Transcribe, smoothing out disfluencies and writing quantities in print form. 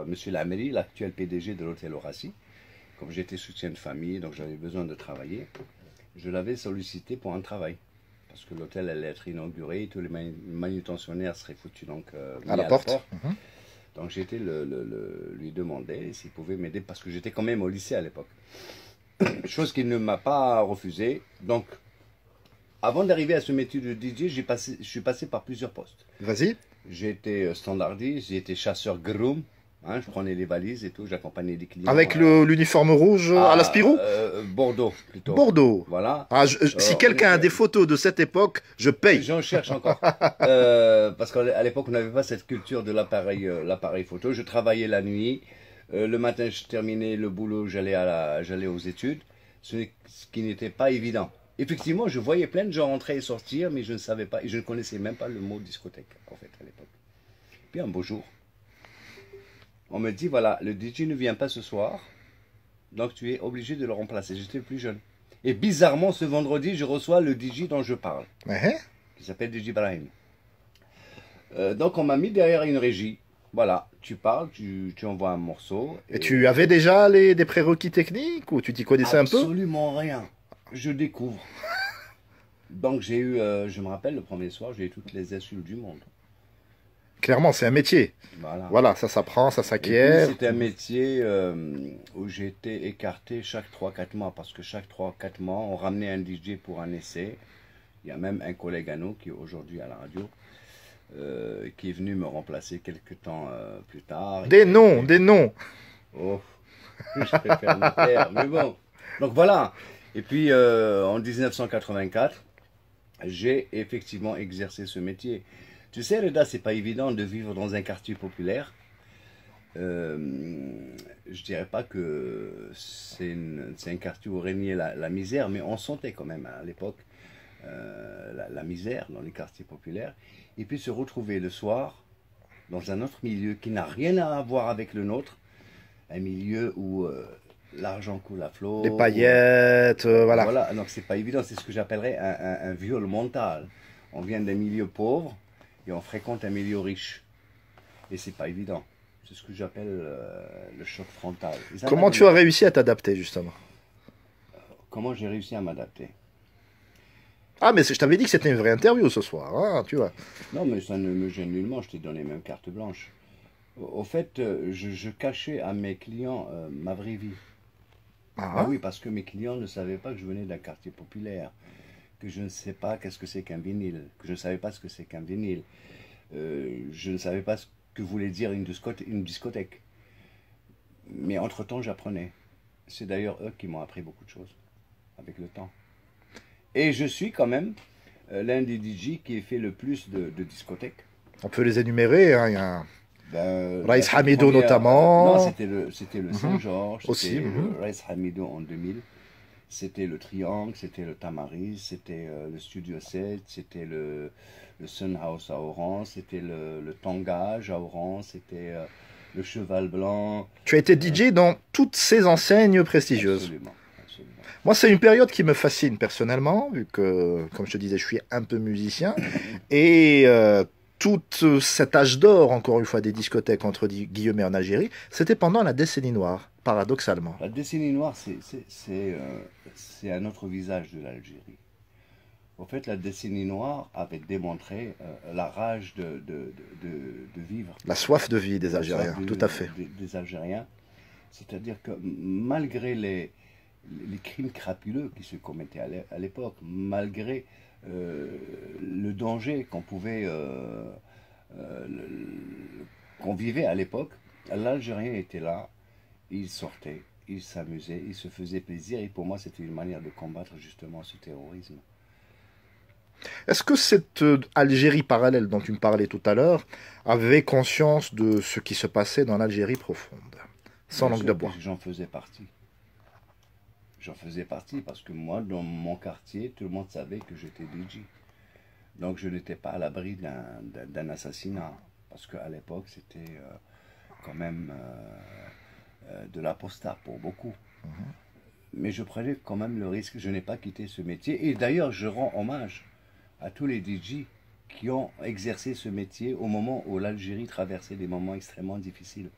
Monsieur Lameri, l'actuel PDG de l'hôtel Horaci. Comme j'étais soutien de famille, donc j'avais besoin de travailler, je l'avais sollicité pour un travail. Parce que l'hôtel allait être inauguré, tous les manutentionnaires seraient foutus donc, à la porte. Donc j'ai été lui demander s'il pouvait m'aider, parce que j'étais quand même au lycée à l'époque. Chose qu'il ne m'a pas refusé. Donc, avant d'arriver à ce métier de DJ, je suis passé par plusieurs postes. Vas-y. J'ai été standardiste, j'ai été chasseur groom. Hein, je prenais les valises et tout, j'accompagnais des clients. Avec l'uniforme rouge à la Spirou Bordeaux, plutôt. Bordeaux. Voilà. Ah, si quelqu'un a des photos de cette époque, je paye. J'en cherche encore. Parce qu'à l'époque, on n'avait pas cette culture de l'appareil photo. Je travaillais la nuit. Le matin, je terminais le boulot, j'allais aux études. Ce qui n'était pas évident. Effectivement, je voyais plein de gens entrer et sortir, mais je ne savais pas, et je ne connaissais même pas le mot discothèque, en fait, à l'époque. Puis un beau jour, on me dit, voilà, le DJ ne vient pas ce soir, donc tu es obligé de le remplacer. J'étais plus jeune. Et bizarrement, ce vendredi, je reçois le DJ dont je parle, qui s'appelle DJ Brahim. Donc on m'a mis derrière une régie. Voilà, tu parles, tu envoies un morceau. Et tu avais déjà des prérequis techniques ou tu t'y connaissais un peu? Absolument rien. Je découvre. Donc j'ai eu, je me rappelle, le premier soir, j'ai eu toutes les insultes du monde. Clairement, c'est un métier. Voilà, ça s'apprend, ça s'acquiert. C'était un métier où j'ai été écarté chaque 3-4 mois, parce que chaque 3-4 mois, on ramenait un DJ pour un essai. Il y a même un collègue à nous qui est aujourd'hui à la radio, qui est venu me remplacer quelques temps plus tard. Des noms. Oh, je préfère me taire, mais bon. Donc voilà. Et puis en 1984, j'ai effectivement exercé ce métier. Tu sais, Reda, c'est pas évident de vivre dans un quartier populaire. Je dirais pas que c'est un quartier où régnait la misère, mais on sentait quand même à l'époque la misère dans les quartiers populaires. Et puis se retrouver le soir dans un autre milieu qui n'a rien à voir avec le nôtre, un milieu où l'argent coule à flot. Des paillettes, voilà. Voilà, donc c'est pas évident, c'est ce que j'appellerais un viol mental. On vient d'un milieu pauvre et on fréquente un milieu riche. Et c'est pas évident. C'est ce que j'appelle le choc frontal. Comment tu as réussi à t'adapter, justement? Comment j'ai réussi à m'adapter? Ah, mais je t'avais dit que c'était une vraie interview ce soir, hein, tu vois. Non, mais ça ne me gêne nullement, je t'ai donné même carte blanche. Au fait, je cachais à mes clients ma vraie vie. Ah oui, parce que mes clients ne savaient pas que je venais d'un quartier populaire, que je ne sais pas qu'est-ce que c'est qu'un vinyle, que je ne savais pas ce que c'est qu'un vinyle. Je ne savais pas ce que voulait dire une discothèque. Mais entre-temps, j'apprenais. C'est d'ailleurs eux qui m'ont appris beaucoup de choses, avec le temps. Et je suis quand même l'un des DJ qui a fait le plus de discothèques. On peut les énumérer, hein, il y a... Raïs Hamido notamment. Non, c'était le Saint-Georges, aussi. C'était le Raïs Hamido en 2000. C'était le Triangle, c'était le Tamaris, c'était le Studio 7, c'était le Sun House à Oran, c'était le Tangage à Oran, c'était le Cheval Blanc. Tu as été DJ dans toutes ces enseignes prestigieuses. Absolument. Moi, c'est une période qui me fascine personnellement, vu que, comme je te disais, je suis un peu musicien. Et tout cet âge d'or, encore une fois, des discothèques entre guillemets en Algérie, c'était pendant la décennie noire, paradoxalement. La décennie noire, c'est un autre visage de l'Algérie. En fait, la décennie noire avait démontré la rage de vivre. La soif de vie des Algériens, tout à fait. Des Algériens. C'est-à-dire que malgré les crimes crapuleux qui se commettaient à l'époque, malgré le danger qu'on vivait à l'époque, l'Algérien était là, il sortait, il s'amusait, il se faisait plaisir, et pour moi c'était une manière de combattre justement ce terrorisme. Est-ce que cette Algérie parallèle dont tu me parlais tout à l'heure avait conscience de ce qui se passait dans l'Algérie profonde, sans langue de bois? J'en faisais partie. J'en faisais partie parce que moi, dans mon quartier, tout le monde savait que j'étais DJ. Donc je n'étais pas à l'abri d'un assassinat. Parce qu'à l'époque, c'était quand même de l'apostat pour beaucoup. Mais je prenais quand même le risque. Je n'ai pas quitté ce métier. Et d'ailleurs, je rends hommage à tous les DJ qui ont exercé ce métier au moment où l'Algérie traversait des moments extrêmement difficiles.